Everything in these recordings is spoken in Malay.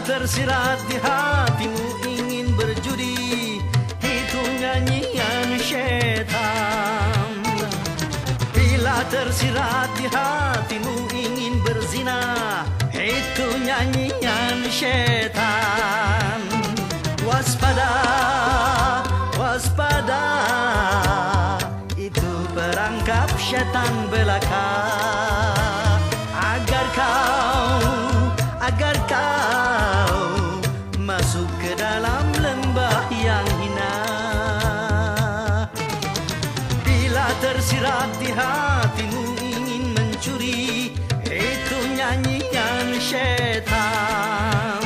tersirat di hatimu ingin berjudi, itu nyanyian syaitan. Bila tersirat di hatimu ingin berzina, itu nyanyian syaitan. Waspada, waspada, itu perangkap syaitan belaka. Agar kau masuk ke dalam lembah yang hina. Bila tersirat di hatimu ingin mencuri, itu nyanyian syaitan.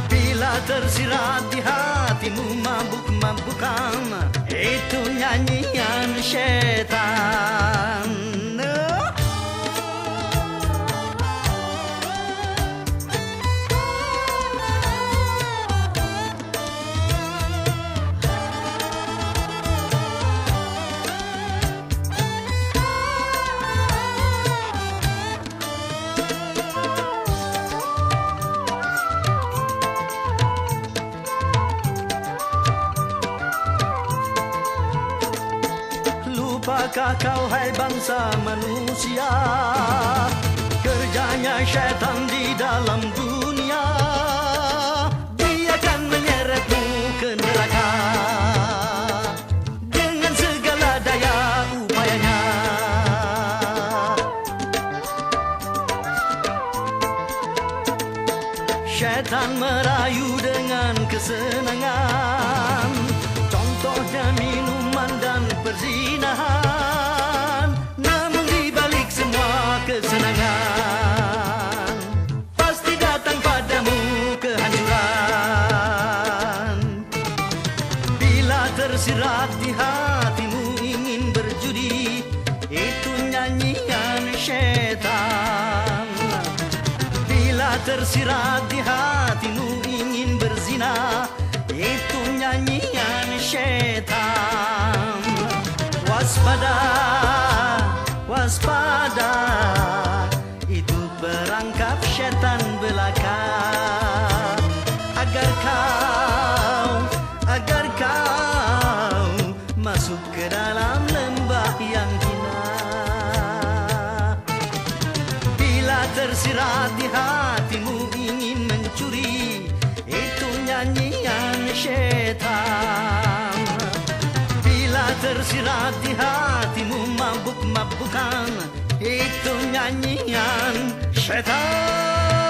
Bila tersirat di hatimu mabuk-mabukan, itu nyanyian syaitan. Lupakah kau hai bangsa manusia, kerjanya syaitan di dalam dunia. Dia akan menyeretmu ke neraka dengan segala daya upayanya. Syaitan merayu dengan kesenangan, contohnya minuman dan perzinahan. Namun di balik semua kesenangan, pasti datang padamu kehancuran. Bila tersirat di hatimu ingin berjudi, itu nyanyian syaitan. Bila tersirat di hatimu ingin berzina, itu nyanyian syaitan. Waspada, waspada, itu perangkap syaitan belaka. Agar kau masuk ke dalam lembah yang hina. Bila tersirat di hatimu ingin mencuri, itu nyanyian syaitan. Bila tersirat di hatimu mabuk-mabukan, itu nyanyian syaitan.